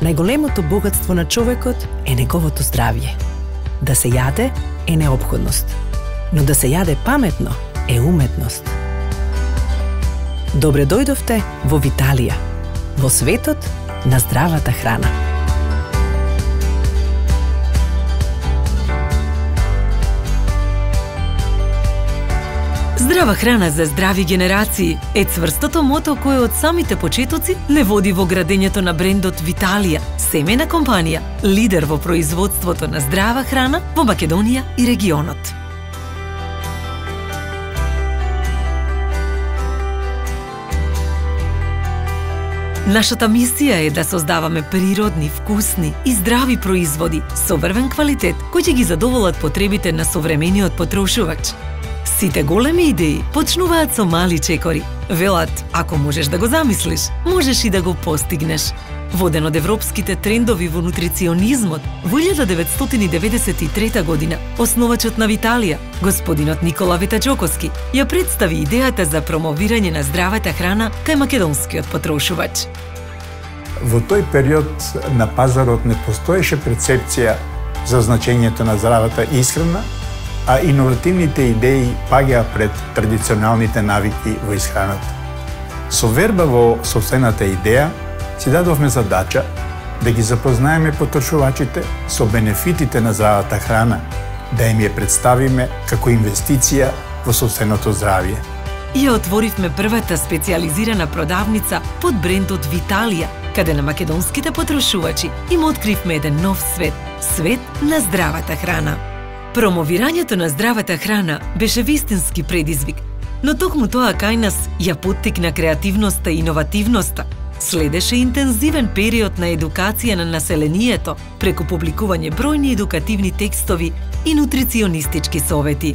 Најголемото богатство на човекот е неговото здравје. Да се јаде е неопходност, но да се јаде паметно е уметност. Добре дојдовте во Виталија, во светот на здравата храна. Здрава храна за здрави генерации е цврстото мото кое од самите почетоци не води во градењето на брендот Виталија, семејна компанија, лидер во производството на здрава храна во Македонија и регионот. Нашата мисија е да создаваме природни, вкусни и здрави производи со врвен квалитет кои ќе ги задоволат потребите на современиот потрошувач. Сите големи идеи почнуваат со мали чекори. Велат, ако можеш да го замислиш, можеш и да го постигнеш. Воден од европските трендови во нутриционизмот, во 1993 година, основачот на Виталија, господинот Никола Ветаџоковски, ја представи идејата за промовирање на здравата храна кај македонскиот потрошувач. Во тој период на пазарот не постоеше перцепција за значењето на здравата исхрана, а иновативните идеи паѓаа пред традиционалните навики во исхраната. Со верба во сопствената идеја, си дадовме задача да ги запознаеме потрошувачите со бенефитите на здравата храна, да им ја представиме како инвестиција во сопственото здравје. Ја отворивме првата специализирана продавница под брендот Виталија, каде на македонските потрошувачи им откривме еден нов свет, свет на здравата храна. Промовирањето на здравата храна беше вистински предизвик, но токму тоа кај нас ја поттикна креативноста и иновативноста. Следеше интензивен период на едукација на населението преку публикување бројни едукативни текстови и нутриционистички совети.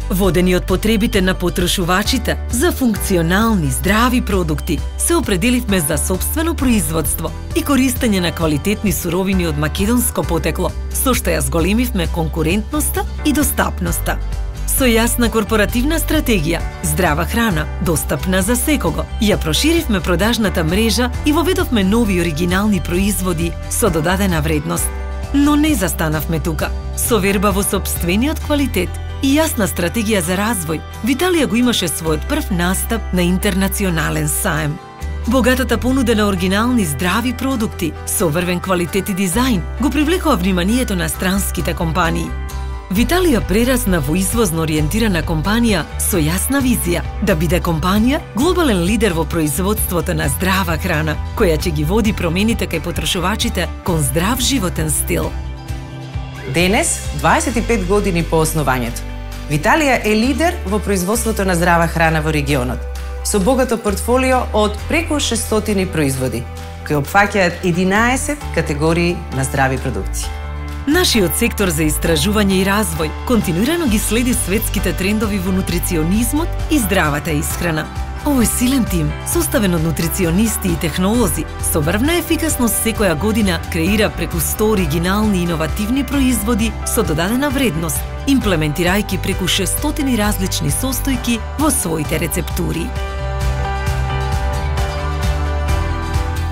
Водени од потребите на потрошувачите за функционални, здрави продукти, се определивме за сопствено производство и користење на квалитетни суровини од македонско потекло, со што ја зголемивме конкурентноста и достапноста. Со јасна корпоративна стратегија, здрава храна, достапна за секого, ја проширивме продажната мрежа и воведовме нови оригинални производи со додадена вредност. Но не застанавме тука. Со верба во сопствениот квалитет и јасна стратегија за развој, Виталија го имаше својот прв настап на интернационален саем. Богатата понуда на оригинални здрави продукти со врвен квалитет и дизајн го привлекува вниманието на странските компании. Виталија прерасна во извозно ориентирана компанија со јасна визија да биде компанија глобален лидер во производството на здрава храна, која ќе ги води промените кај потрошувачите кон здрав животен стил. Денес, 25 години по основањето, Виталија е лидер во производството на здрава храна во регионот, со богато портфолио од преку 600 производи, кои опфаќаат 11 категории на здрави продукти. Нашиот сектор за истражување и развој континуирано ги следи светските трендови во нутриционизмот и здравата исхрана. Овој силен тим, составен од нутриционисти и технолози, со врвна ефикасност секоја година креира преку 100 оригинални и иновативни производи со додадена вредност, имплементирајќи преку 600 различни состојки во своите рецептури.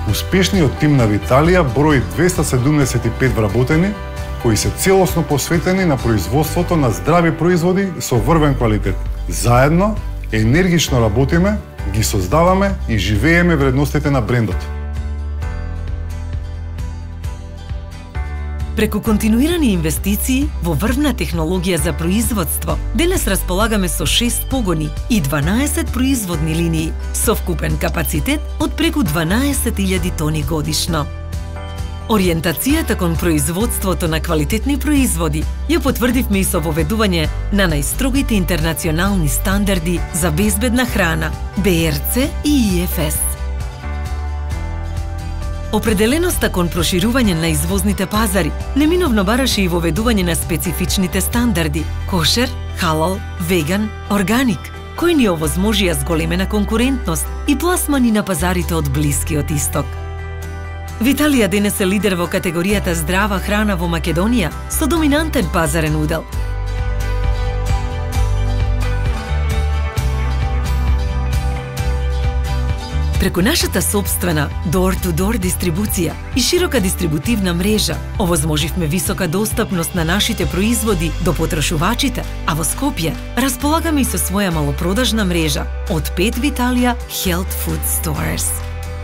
Успешниот тим на Виталија брои 275 вработени, кои се целосно посветени на производството на здрави производи со врвен квалитет. Заедно, енергично работиме, ги создаваме и живееме вредностите на брендот. Преку континуирани инвестиции во врвна технологија за производство, денес располагаме со 6 погони и 12 производни линии, со вкупен капацитет од преку 12.000 тони годишно. Ориентацијата кон производството на квалитетни производи ја потврдивме и со воведување на најстрогите интернационални стандарди за безбедна храна, БРЦ и ИФС. Определеноста кон проширување на извозните пазари неминовно бараше и воведување на специфичните стандарди кошер, халал, веган, органик, кои ни овозможија зголемена конкурентност и пласмани на пазарите од Блискиот Исток. Виталија денес е лидер во категоријата здрава храна во Македонија со доминантен пазарен удел. Преку нашата собствена door-to-door дистрибуција и широка дистрибутивна мрежа, овозможивме висока достапност на нашите производи до потрошувачите, а во Скопје располагаме и со своја малопродажна мрежа од 5 Виталија Health Food Stores.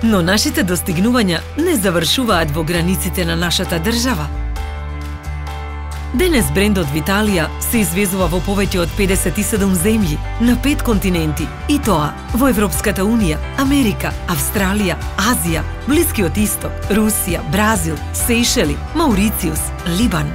Но нашите достигнувања не завршуваат во границите на нашата држава. Денес брендот Виталија се извезува во повеќе од 57 земји, на 5 континенти, и тоа во Европската Унија, Америка, Австралија, Азија, Блискиот Исток, Русија, Бразил, Сејшели, Маурициус, Либан.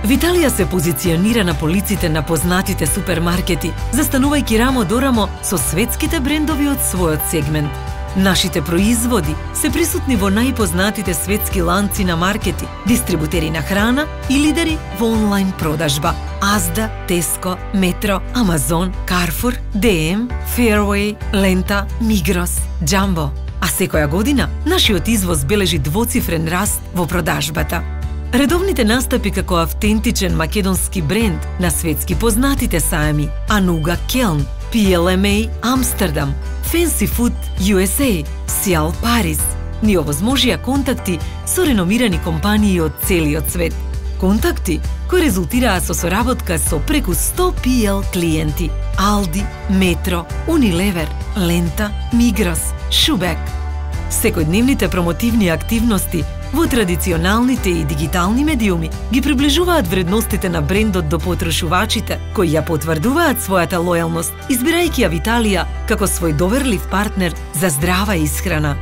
Виталија се позиционира на полиците на познатите супермаркети, застанувајќи рамо до рамо со светските брендови од својот сегмент. Нашите производи се присутни во најпознатите светски ланци на маркети, дистрибутери на храна и лидери во онлайн продажба: Азда, Теско, Метро, Амазон, Карфур, ДМ, Fairway, Лента, Мигрос, Джамбо. А секоја година нашиот извоз бележи двоцифрен раст во продажбата. Редовните настапи како автентичен македонски бренд на светски познатите сајми Ануга Келн, PLMA Амстердам, Fancy Food USA, Сиал Париз, ни овозможија контакти со реномирани компании од целиот свет. Контакти кои резултираа со соработка со преку 100 PL клиенти: Алди, Метро, Унилевер, Лента, Мигрос, Шубек. Секојдневните промотивни активности во традиционалните и дигитални медиуми ги приближуваат вредностите на брендот до потрошувачите, кои ја потврдуваат својата лојалност, избирајќи ја Виталија како свој доверлив партнер за здрава исхрана.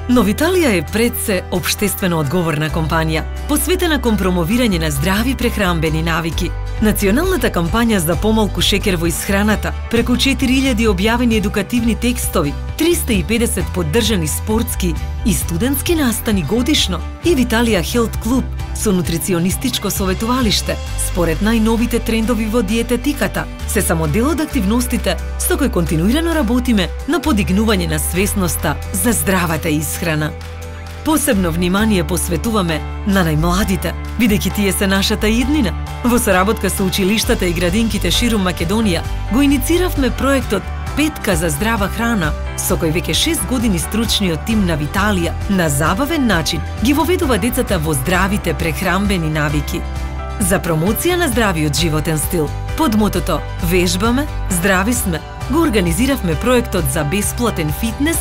Но Виталија е пред се општествено одговорна компанија, посветена кон промовирање на здрави прехранбени навики. Националната кампања за помалку шеќер во исхраната, преку 4000 објавени едукативни текстови, 350 поддржани спортски и студентски настани годишно и Виталија Health Club со нутриционистичко советувалиште, според најновите трендови во диететиката, се само дел од активностите со кои континуирано работиме на подигнување на свесноста за здравата исхрана. Посебно внимание посветуваме на најмладите, бидејќи тие се нашата иднина. Во соработка со училиштата и градинките ширум Македонија го иницииравме проектот Петка за здрава храна, со кој веќе 6 години стручниот тим на Виталија на забавен начин ги воведува децата во здравите прехранбени навики. За промоција на здравиот животен стил, под мотото "Вежбаме, здрави сме", го организиравме проектот за бесплатен фитнес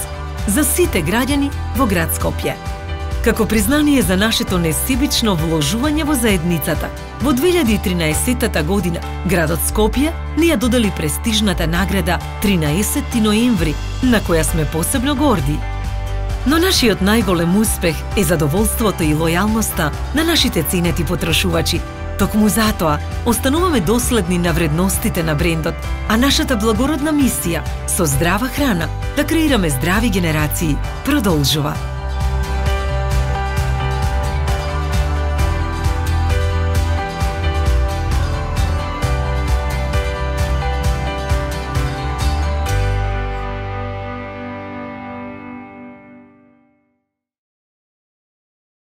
за сите граѓани во град Скопје. Како признание за нашето несебично вложување во заедницата, во 2013 година градот Скопје ни ја додели престижната награда 13 ноември, на која сме посебно горди. Но нашиот најголем успех е задоволството и лојалноста на нашите ценети потрошувачи. Токму затоа остануваме доследни на вредностите на брендот, а нашата благородна мисија со здрава храна да креираме здрави генерации продолжува.